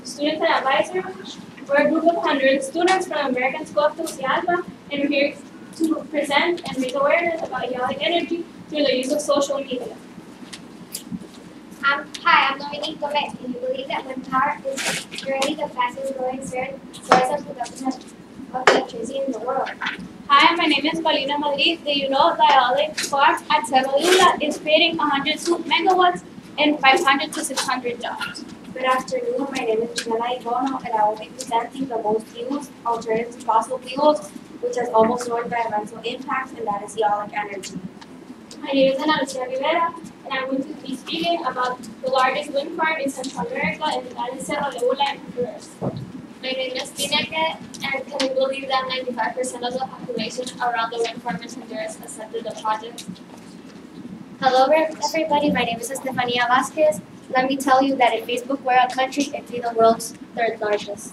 students and advisors. We're a group of 100 students from American School of Tegucigalpa, and we're here to present and raise awareness about eolic energy through the use of social media. Hi, I'm Dominique Gomez, and we believe that wind power is currently the fastest growing source of production of electricity in the world. Hi, my name is Paulina Madrid. Do you know the Eolic farm at Tegucigalpa is creating 102 megawatts and 500 to 600 jobs? Good afternoon, my name is Janela Igono, and I will be presenting the most used alternative to fossil fuels, which has almost no environmental impacts, and that is eolic energy. My name is Ana Lucia Rivera, and I'm going to be speaking about the largest wind farm in Central America, and that is Tegucigalpa in Honduras. My name is Tineke, and can we believe that 95% of the population around the wind farm in Honduras accepted the project? Hello everybody, my name is Estefania Vasquez. Let me tell you that if Facebook were a country, it'd be the world's third largest.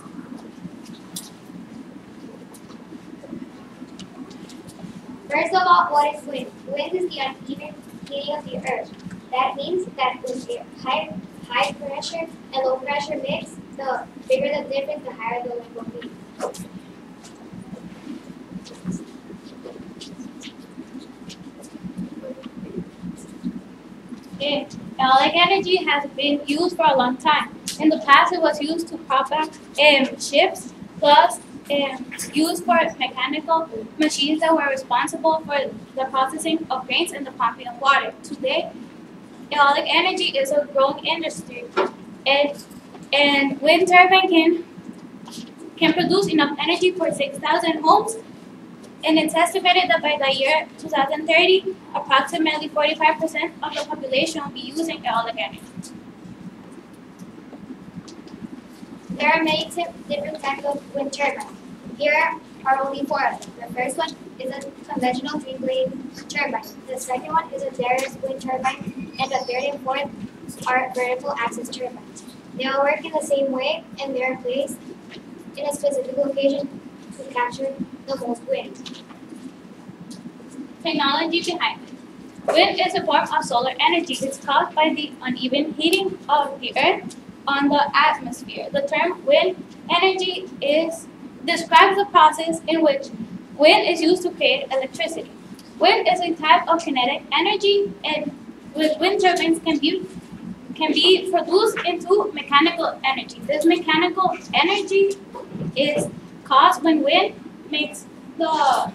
First of all, what is wind? Wind is the uneven heating of the earth. That means that when high pressure and low pressure mix, the bigger the difference, the higher the wind will be. Eolic energy has been used for a long time. In the past, it was used to prop up ships, plus used for mechanical machines that were responsible for the processing of grains and the pumping of water. Today, eolic energy is a growing industry, and wind turbine can produce enough energy for 6,000 homes. And it's estimated that by the year 2030, approximately 45% of the population will be using eolic energy. There are many different types of wind turbines. Here are only 4 of them. The first one is a conventional 3-blade turbine. The second one is a Darius wind turbine, and the third and fourth are vertical axis turbines. They all work in the same way, and they are placed in a specific location to capture the most wind. Technology behind it. Wind is a form of solar energy. It's caused by the uneven heating of the earth on the atmosphere. The term wind energy describes the process in which wind is used to create electricity. Wind is a type of kinetic energy, and with wind turbines can be produced into mechanical energy. This mechanical energy is caused when wind makes the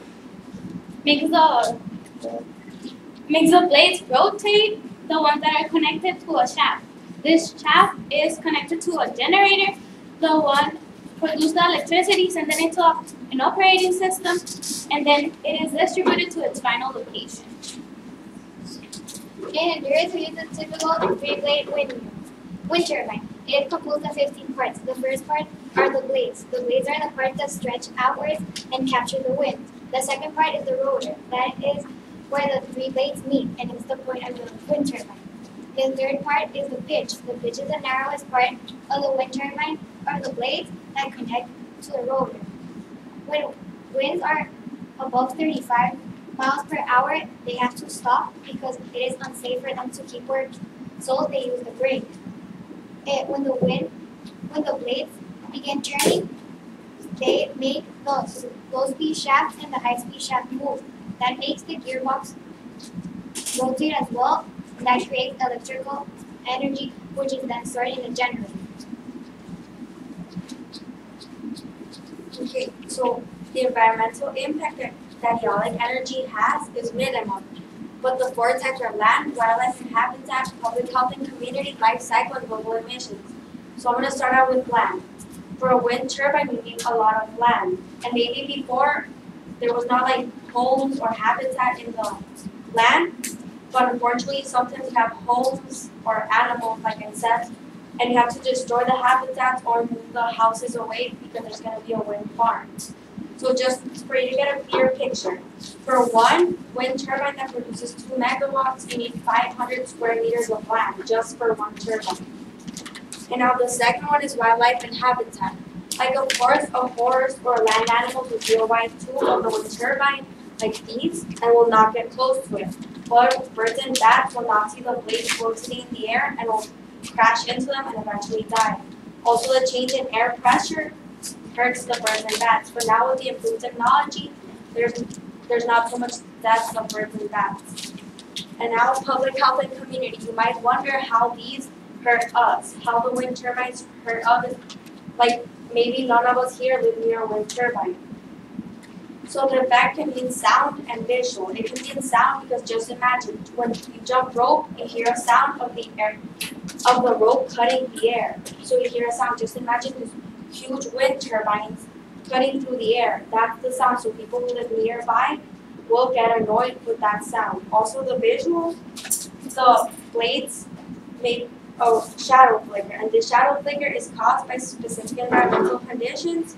blades rotate, the ones that are connected to a shaft. This shaft is connected to a generator. The one produces the electricity, sends it into an operating system, and then it is distributed to its final location. In Honduras, we use a typical 3-blade wind turbine. It is composed of 15 parts. The first part are the blades. The blades are the parts that stretch outwards and capture the wind. The second part is the rotor. That is where the 3 blades meet, and it's the point of the wind turbine. The third part is the pitch. The pitch is the narrowest part of the wind turbine, or the blades that connect to the rotor. When winds are above 35 miles per hour, they have to stop because it is unsafe for them to keep working, so they use the brake. When the blades begin turning, they make the low-speed shaft and the high-speed shaft move. That makes the gearbox rotate as well, and that creates electrical energy, which is then stored in the generator. Okay, so the environmental impact that eolic energy has is minimal, but the 4 types are land, wildlife and habitat, public health and community, life cycle, and global emissions. So I'm going to start out with land. For a wind turbine, we need a lot of land. And maybe before, there was not like homes or habitat in the land, but unfortunately, sometimes you have homes or animals, like I said, and you have to destroy the habitats or move the houses away because there's going to be a wind farm. So just for you to get a clear picture, for one wind turbine that produces 2 megawatts, you need 500 square meters of land just for one turbine. And now the second one is wildlife and habitat. Like of course, a horse or land animals will be right to on the wind turbine, like these, and will not get close to it. But birds and bats will not see the blades floating in the air and will crash into them and eventually die. Also, the change in air pressure hurts the birds and bats. But now with the improved technology, there's not so much deaths of birds and bats. And now public health and community. You might wonder how these hurt us, how the wind turbines hurt others. Like maybe none of us here live near a wind turbine. So the effect can be in sound and visual. It can be in sound because just imagine when you jump rope, you hear a sound of the rope cutting the air. So you hear a sound. Just imagine these huge wind turbines cutting through the air. That's the sound. So people who live nearby will get annoyed with that sound. Also the visual, the blades make a shadow flicker, and the shadow flicker is caused by specific environmental conditions.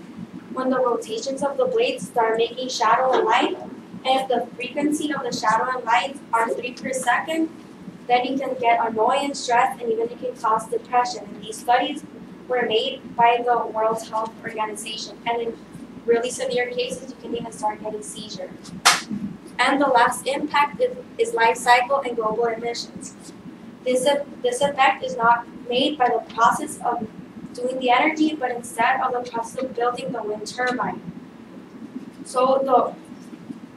When the rotations of the blades start making shadow and light, and if the frequency of the shadow and light are 3 per second, then you can get annoyance, stress, and even it can cause depression. And these studies were made by the World Health Organization. And in really severe cases, you can even start getting seizures. And the last impact is life cycle and global emissions. This effect is not made by the process of doing the energy, but instead of the process of building the wind turbine. So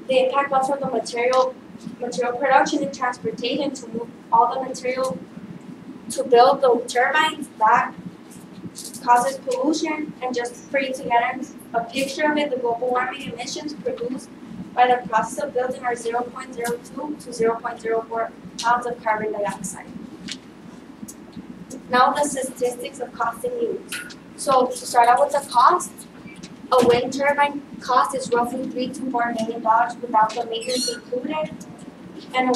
the impact comes from the material production and transportation to move all the material to build the turbines. That causes pollution. And just for you to get a picture of it, the global warming emissions produced by the process of building are 0.02 to 0.04 pounds of carbon dioxide. Now the statistics of cost and use. So to start out with the cost, a wind turbine cost is roughly $3 to $4 million without the maintenance included. And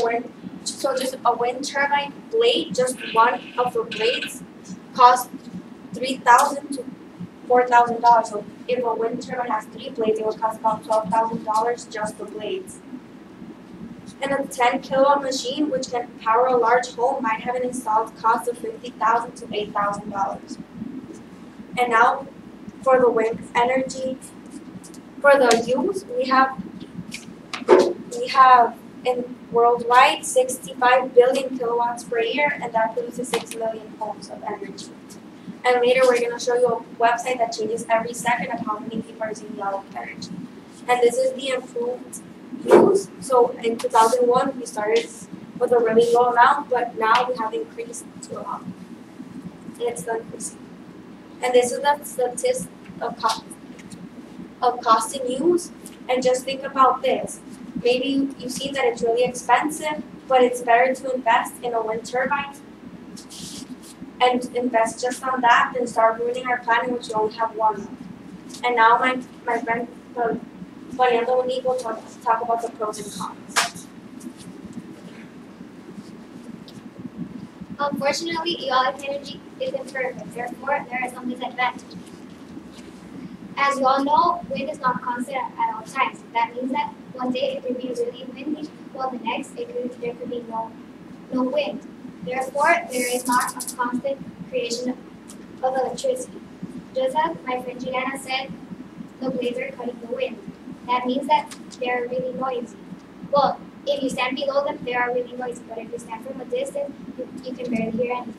just a wind turbine blade, just one of the blades, costs $3,000 to $4,000. So if a wind turbine has 3 blades, it would cost about $12,000 just the blades. And a 10 kilowatt machine, which can power a large home, might have an installed cost of $50,000 to $8,000. And now for the wind energy, for the use, we have in worldwide 65 billion kilowatts per year, and that produces 6 million homes of energy. And later we're going to show you a website that changes every second of how many people are using Eolic energy. And this is the improved use. So in 2001 we started with a really low amount, but now we have increased to a lot. And it's still increasing. And this is the statistics of cost and use. And just think about this. Maybe you've seen that it's really expensive, but it's better to invest in a wind turbine and invest just on that than start ruining our planet, which we only have one. And now my friend Mariano will talk about the pros and cons. Unfortunately, Eolic energy isn't perfect. Therefore, there are some disadvantages. As you all know, wind is not constant at all times. That means that one day it could be really windy, while the next there could be no wind. Therefore, there is not a constant creation of electricity. Just as my friend Juliana said, the blades are cutting the wind. That means that they are really noisy. Well, if you stand below them, they are really noisy, but if you stand from a distance, you can barely hear anything.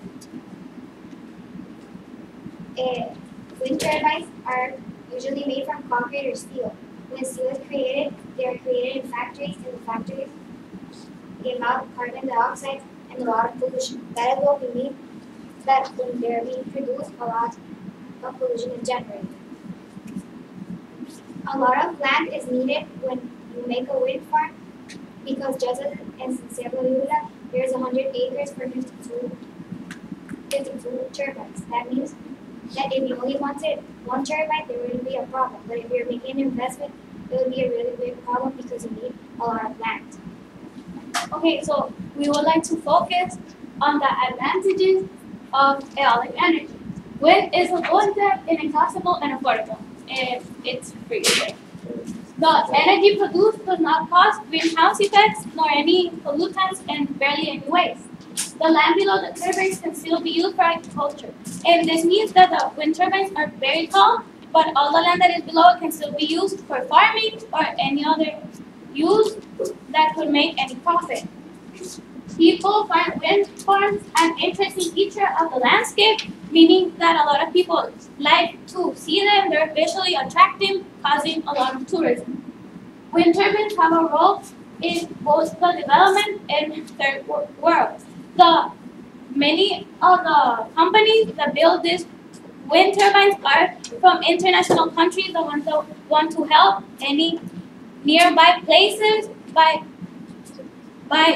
Wind turbines are usually made from concrete or steel. When steel is created, they are created in factories. In the factories, the amount of carbon dioxide and a lot of pollution. That is what we mean that when they are being produced, a lot of pollution is generated. A lot of land is needed when you make a wind farm, because just as in Tegucigalpa, there's 100 acres for 52 turbines. That means that if you only wanted one turbine, there wouldn't be a problem. But if you're making an investment, it would be a really big problem because you need a lot of land. Okay, so we would like to focus on the advantages of eolic energy. Wind is abundant, inaccessible, and affordable. It's free. The energy produced does not cause greenhouse effects nor any pollutants and barely any waste. The land below the turbines can still be used for agriculture. And this means that the wind turbines are very tall, but all the land that is below it can still be used for farming or any other use that could make any profit. People find wind farms an interesting feature of the landscape, meaning that a lot of people like to see them. They're visually attractive, causing a lot of tourism. Wind turbines have a role in both the development and third world. Many of the companies that build these wind turbines are from international countries, the ones that want to help any nearby places by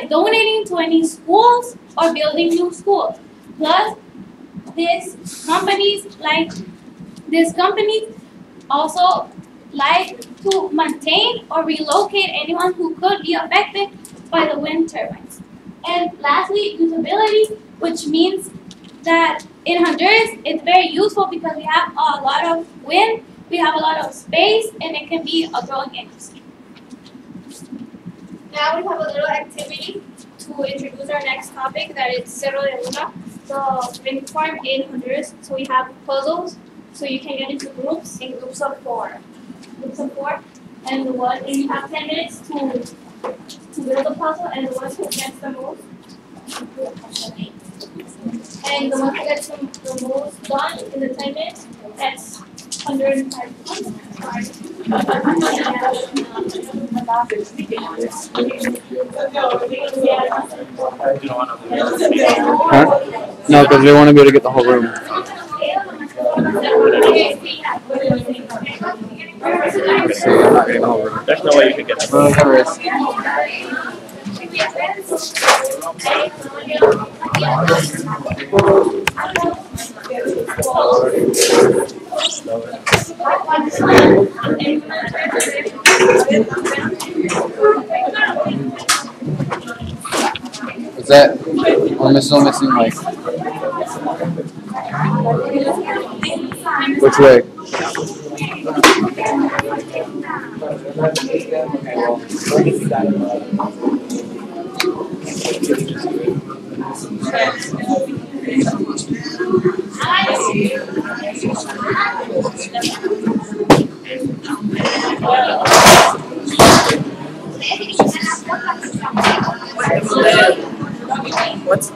donating to any schools or building new schools. Plus, these companies also like to maintain or relocate anyone who could be affected by the wind turbines. And lastly, usability, which means that in Honduras it's very useful because we have a lot of wind, we have a lot of space, and it can be a growing industry. Now we have a little activity to introduce our next topic, that is Cerro de Luna, the wind farm in Honduras. So we have puzzles, so you can get into groups, in groups of 4. And you have 10 minutes to build a puzzle, and the one who gets the most, and the one who gets the most done in the 10 minutes, that's 105 points. Huh? No, because they want to be able to get the whole room. See, I'm not getting the whole room. There's no way you can get that. Well, it's a risk. Is that? I'm still missing like. Which way? What's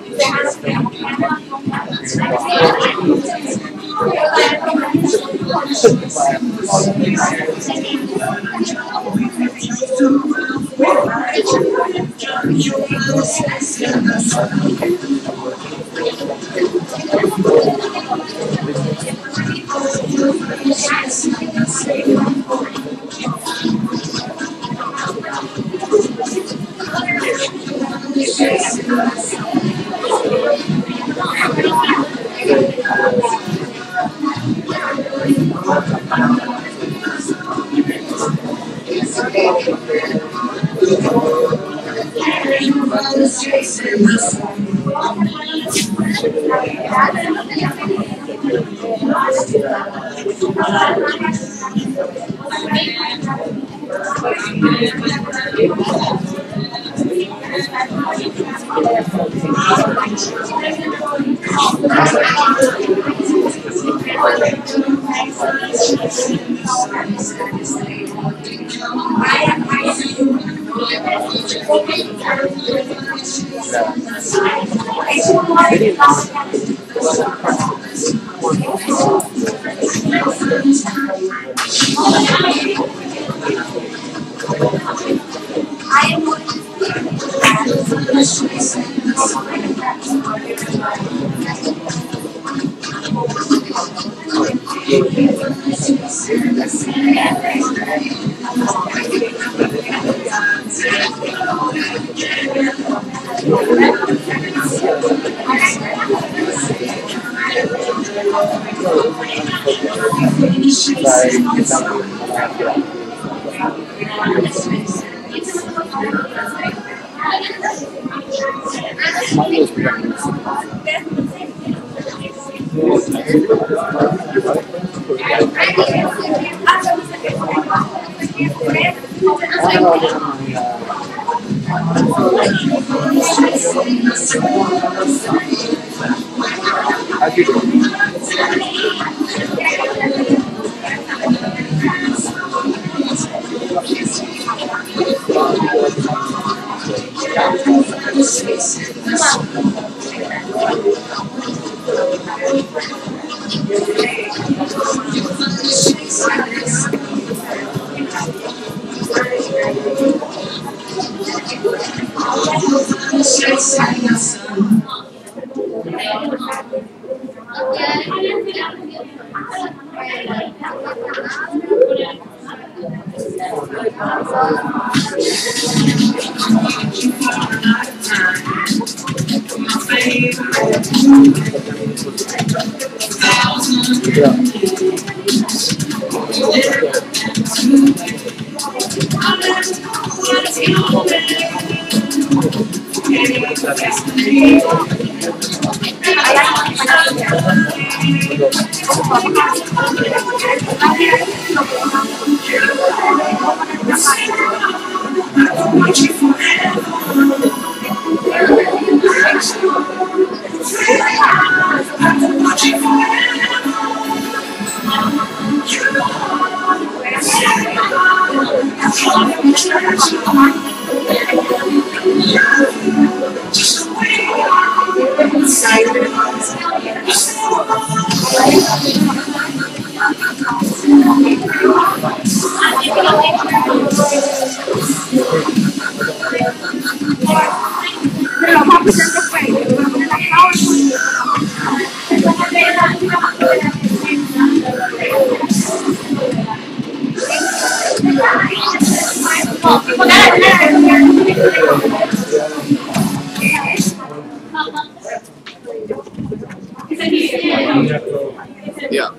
Yeah.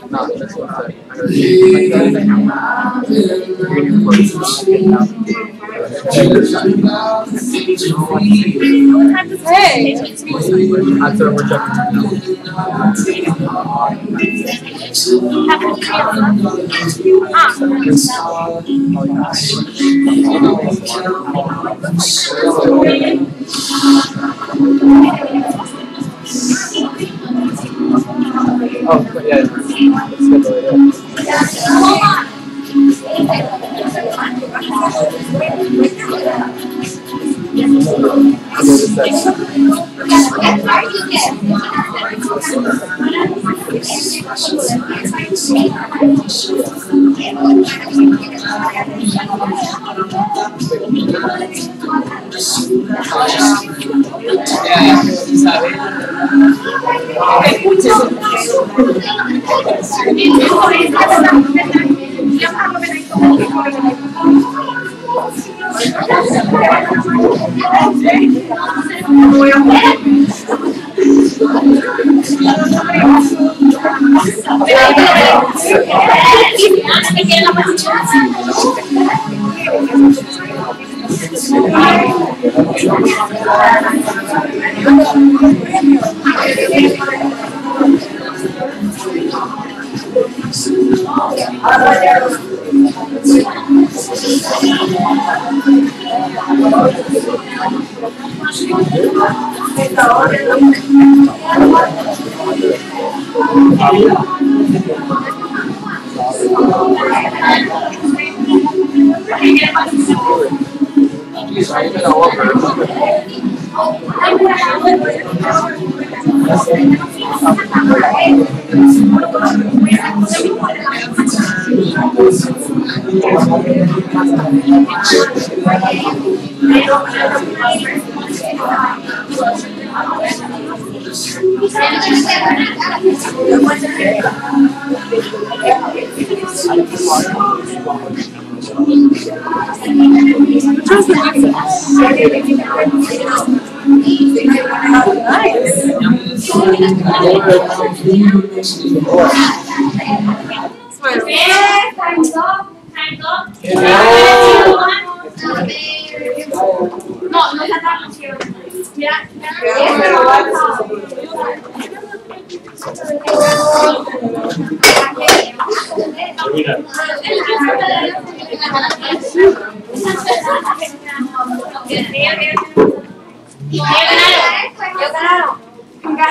No, that's what after we're oh, yeah.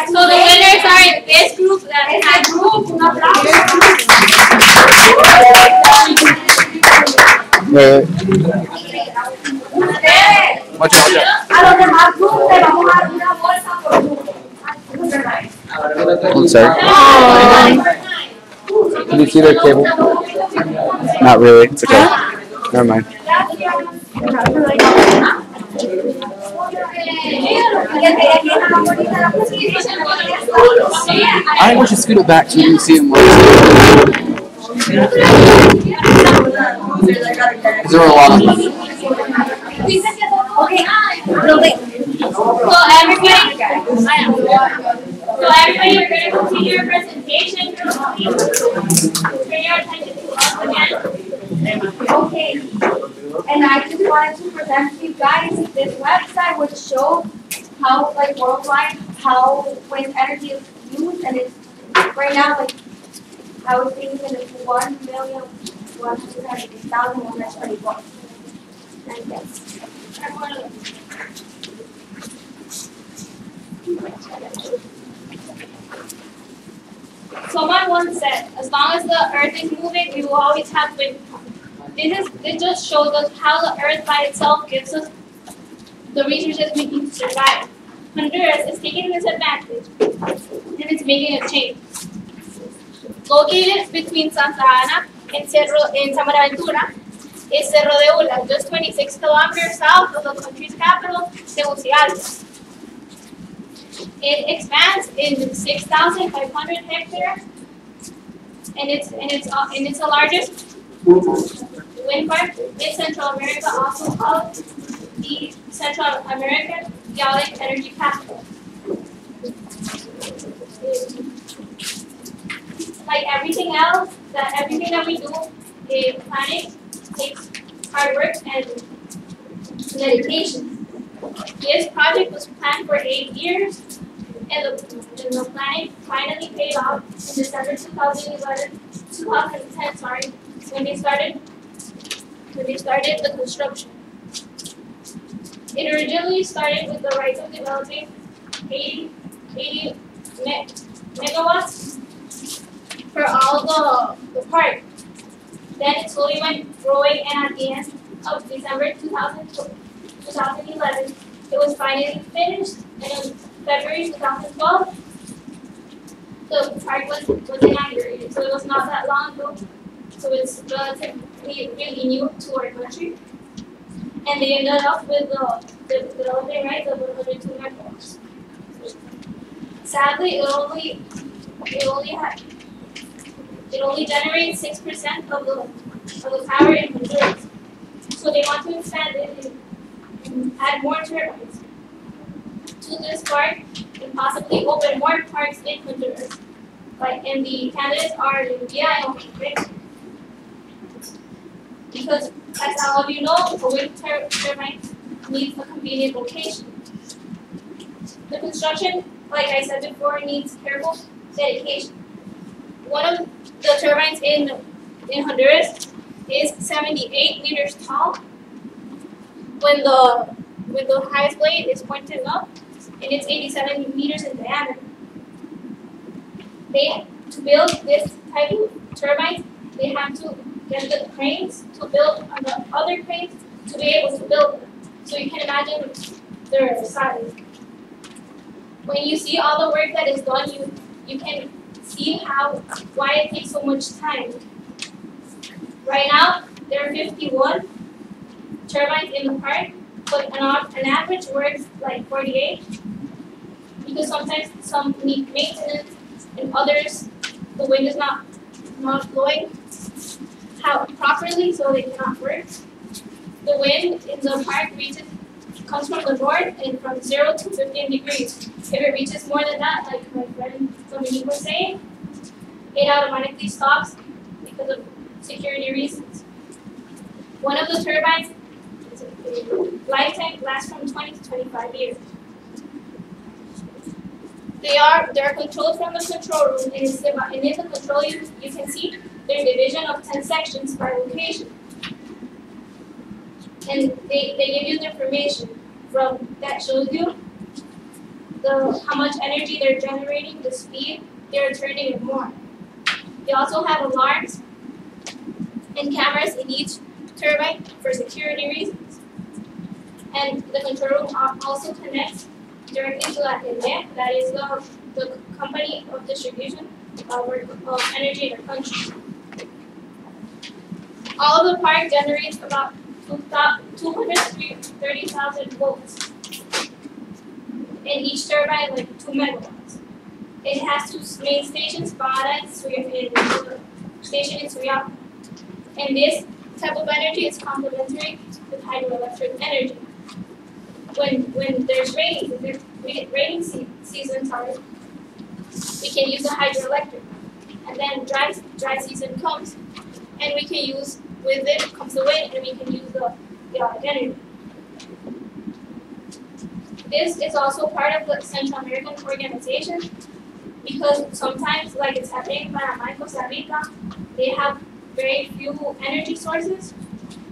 So the winners are this group that had group. One sec. Can you see their cable? Not really. It's okay. Never mind. I think we should scoot it back so we can see them more. There were a lot of them. So everybody, you're going to continue your presentation. Bring your attention to us again. Okay. And I just wanted to present to you guys this website which shows how, like, worldwide, how wind energy is used, and it's right now, like, I was thinking it's 1,100,124. And yes. Someone once said, as long as the earth is moving, we will always have wind. This just shows us how the earth by itself gives us the resources we need to survive. Honduras is taking this advantage and it's making a change. Located between Santa Ana and Buenaventura is Cerro de Ula, just 26 kilometers south of the country's capital, Tegucigalpa. It expands in 6,500 hectares, and it's the largest wind park in Central America, also called the Central American Eolic Energy Capital. Like everything that we do in planning takes hard work and dedication. This project was planned for 8 years, and the planning finally paid off in December 2010, when they started the construction. It originally started with the rights of developing 80 megawatts for all the park. Then it slowly went growing, and at the end of December 2011, it was finally finished, and in February 2012, the park was inaugurated. So it was not that long ago. So it's relatively really new to our country. And they ended up with the developing rights of 102 megawatts. Sadly, it only generates 6% of the power in Honduras. So they want to expand it and add more turbines to this park and possibly open more parks in Honduras. And the candidates are Libya and Eolic. Because, as all of you know, a wind turbine needs a convenient location. The construction, like I said before, needs careful dedication. One of the turbines in Honduras is 78 meters tall. When the highest blade is pointed up, and it's 87 meters in diameter. To build this type of turbine, they have to get the cranes to build on the other cranes to be able to build them. So you can imagine their size. When you see all the work that is done, you can see why it takes so much time. Right now, there are 51 turbines in the park, but an average works like 48, because sometimes some need maintenance and others the wind is not blowing properly, so they cannot work. The wind in the park comes from the north and from 0 to 15 degrees. If it reaches more than that, like my friend Dominique was saying, it automatically stops because of security reasons. One of the turbines' lifetime lasts from 20 to 25 years. They are controlled from the control room, and in the control you can see their division of 10 sections by location. And they give you the information that shows you how much energy they're generating, the speed they're turning, and more. They also have alarms and cameras in each turbine for security reasons. And the control room also connects directly to La Tele, that is the company of distribution of energy in our country. All of the park generates about 230,000 volts. and each turbine like 2 megawatts. It has 2 main stations, Parada and station in Suryapur. And this type of energy is complementary with hydroelectric energy. When there's rainy season, we can use the hydroelectric. And then dry season comes, and we can use, with it comes the wind, and we can use the eolic energy. This is also part of the Central American organization, because sometimes, like it's happening in Panama and Costa Rica, they have very few energy sources,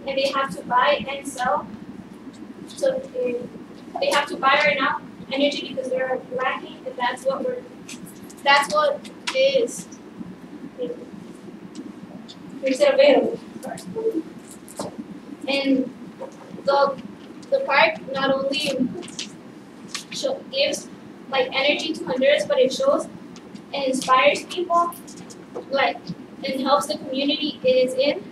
and they have to buy and sell. So they have to buy right now energy because they're lacking, and that's what is available. And the park not only gives like energy to Honduras, but it shows and inspires people, like, and helps the community it is in.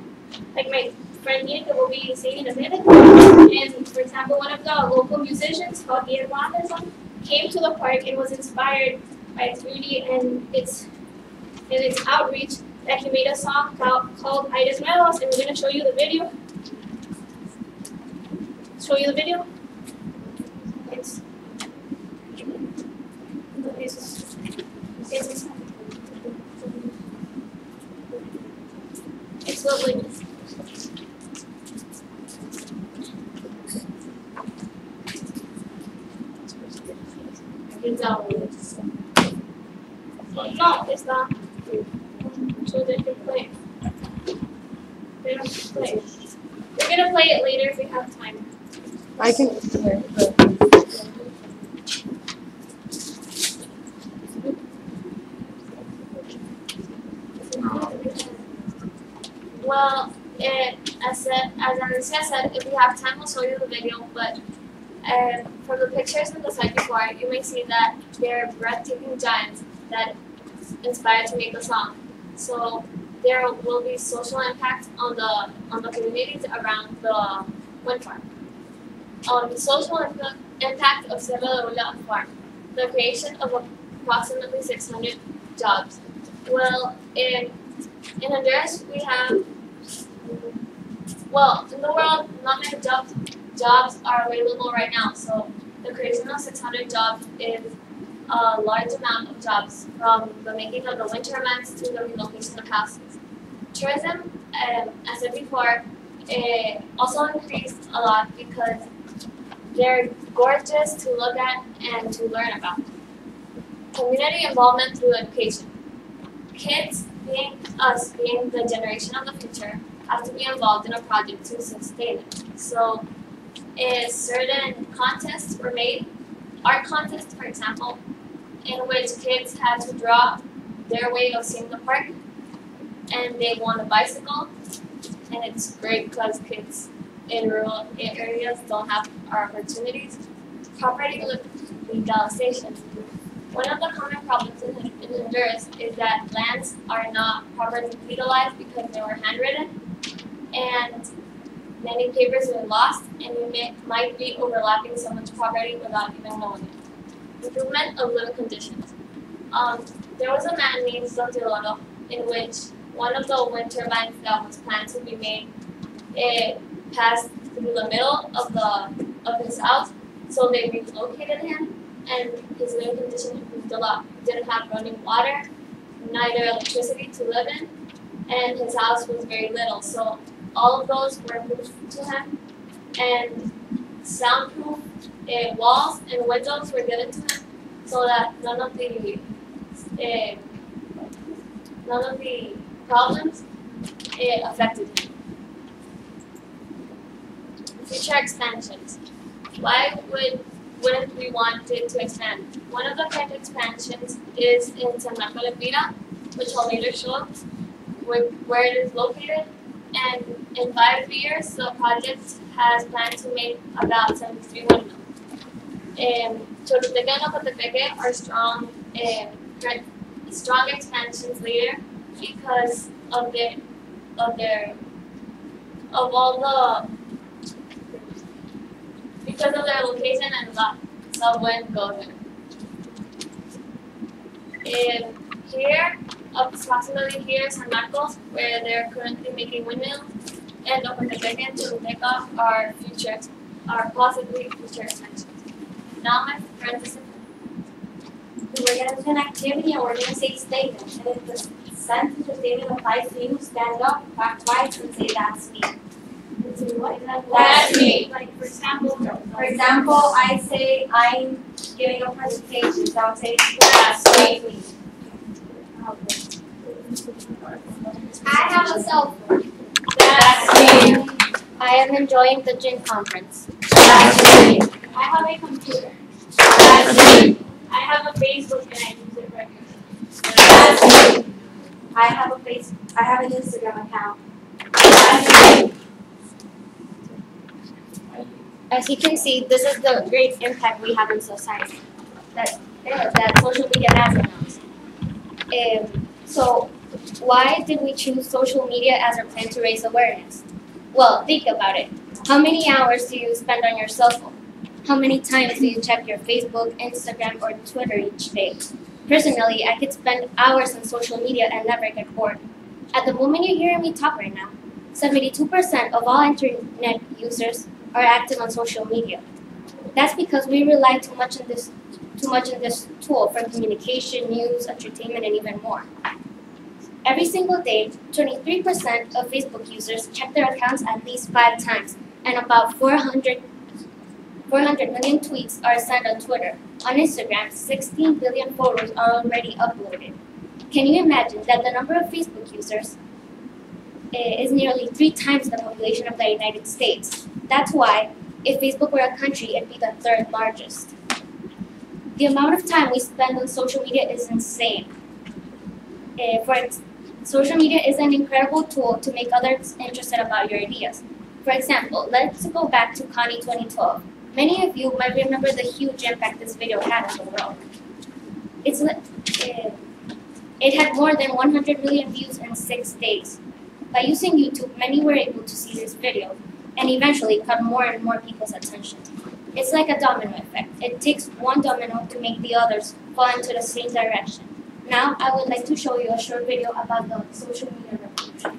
Like my friend Nika will be saying in a minute. And for example, one of the local musicians called Eolic came to the park and was inspired by its beauty and its outreach that he made a song called Aires Nuevos, and we're going to show you the video. It's lovely. No, it's not. So they can play. They don't play. We're gonna play it later if we have time. I can. Well, as Alicia said, if we have time, we'll show you the video. But from the pictures on the side before, you may see that they're breathtaking giants that inspired to make the song. So there will be social impact on the communities around the wind farm. On the social impact of Cerro de Ula farm, the creation of approximately 600 jobs. Well, in Honduras, we have, well, in the world, not many jobs are available right now. So the creation of 600 jobs is a large amount of jobs, from the making of the wind turbines to the relocation of houses. Tourism, as I said before, also increased a lot because they're gorgeous to look at and to learn about. Community involvement through education. Kids, being the generation of the future, have to be involved in a project to sustain it. So, certain contests were made, art contests, for example, in which kids had to draw their way of seeing the park, and they won a bicycle. And it's great because kids in rural areas don't have our opportunities. Property legalization. One of the common problems in Honduras is that lands are not properly legalized because they were handwritten, and many papers were lost, and you might be overlapping someone's property without even knowing it. Improvement of living conditions. There was a man named Don Teodoro in which one of the wind turbines that was planned to be made, it passed through the middle of his house, so they relocated him, and his living condition improved a lot. He didn't have running water, neither electricity to live in, and his house was very little, so all of those were improved to him, and soundproof walls and windows were given to him so that none of the problems affected him. Future expansions. Why wouldn't we want it to expand? One of the current expansions is in San Marco de Pira, which I'll later show where it is located. And in 5 years, the project has planned to make about 73 windmills. Choluteca and Ocotepeque are strong expansions later because of their location and someone goes in. Here, approximately here is San Marcos, where they're currently making windmills, and Ocotepeque to Uteca are possibly future expansions. Now my friends, We're going to do an activity and we're going to say statement. And if the sentence or statement applies to you, stand up, clap twice, and say that's me. That's me. Like for example, I say I'm giving a presentation, so I'll say That's me. I have a cell phone. That's me. I am enjoying the GIN conference. That's me. I have a computer. That's me. I have a Facebook and I use it regularly. That's me. I have an Instagram account. That's me. As you can see, this is the great impact we have in society that social media has on us. So, why did we choose social media as our plan to raise awareness? Well, think about it. How many hours do you spend on your cell phone? How many times do you check your Facebook, Instagram, or Twitter each day? Personally, I could spend hours on social media and never get bored. At the moment you're hearing me talk right now, 72% of all internet users are active on social media. That's because we rely too much on this tool for communication, news, entertainment, and even more. Every single day, 23% of Facebook users check their accounts at least 5 times, and about 400 million tweets are sent on Twitter. On Instagram, 16 billion photos are already uploaded. Can you imagine that the number of Facebook users is nearly 3 times the population of the United States? That's why, if Facebook were a country, it'd be the 3rd largest. The amount of time we spend on social media is insane. Social media is an incredible tool to make others interested about your ideas. For example, let's go back to Connie 2012. Many of you might remember the huge impact this video had on the world. It had more than 100 million views in 6 days. By using YouTube, many were able to see this video and eventually caught more and more people's attention. It's like a domino effect. It takes one domino to make the others fall into the same direction. Now, I would like to show you a short video about the social media revolution.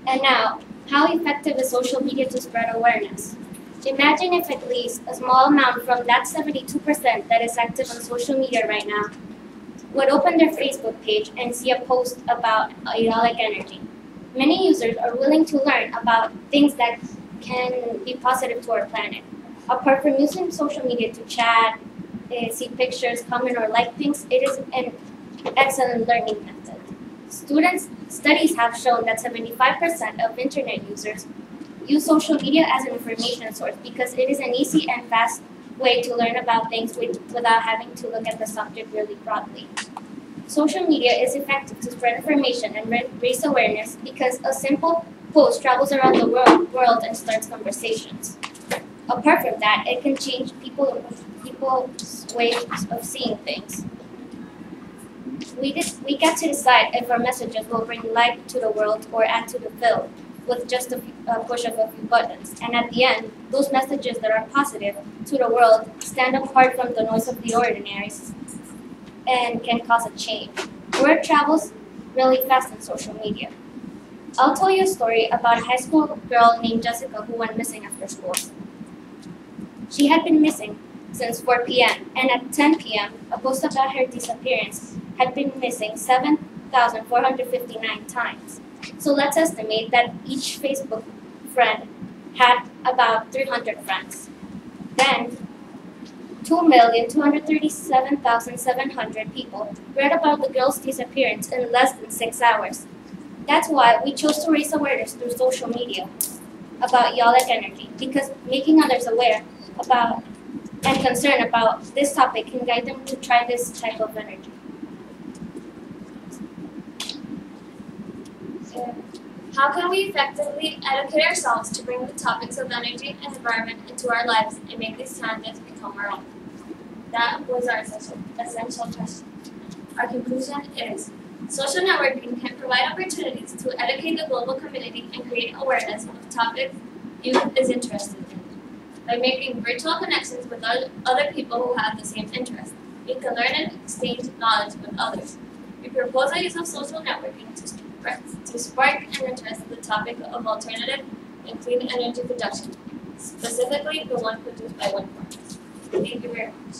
And now, how effective is social media to spread awareness? Imagine if at least a small amount from that 72% that is active on social media right now would open their Facebook page and see a post about Eolic energy. Many users are willing to learn about things that can be positive to our planet. Apart from using social media to chat, see pictures, comment, or like things, it is an excellent learning method. Studies have shown that 75% of internet users use social media as an information source because it is an easy and fast way to learn about things without having to look at the subject really broadly. Social media is effective to spread information and raise awareness because a simple post travels around the world and starts conversations. Apart from that, it can change people's ways of seeing things. We get to decide if our messages will bring light to the world or add to the field with just a push of a few buttons. And at the end, those messages that are positive to the world stand apart from the noise of the ordinary and can cause a change. Word travels really fast on social media. I'll tell you a story about a high school girl named Jessica who went missing after school. She had been missing since 4 p.m. and at 10 p.m. a post about her disappearance had been missing 7,459 times. So let's estimate that each Facebook friend had about 300 friends. Then 2,237,700 people read about the girl's disappearance in less than 6 hours. That's why we chose to raise awareness through social media about Eolic energy, because making others aware about and concerned about this topic can guide them to try this type of energy. How can we effectively educate ourselves to bring the topics of energy and environment into our lives and make these challenges become our own? That was our essential question. Our conclusion is, social networking can provide opportunities to educate the global community and create awareness of topics youth is interested in. By making virtual connections with other people who have the same interests, we can learn and exchange knowledge with others. We propose the use of social networking to spark an interest in the topic of alternative and clean energy production, specifically the one produced by wind farms. Thank you very much.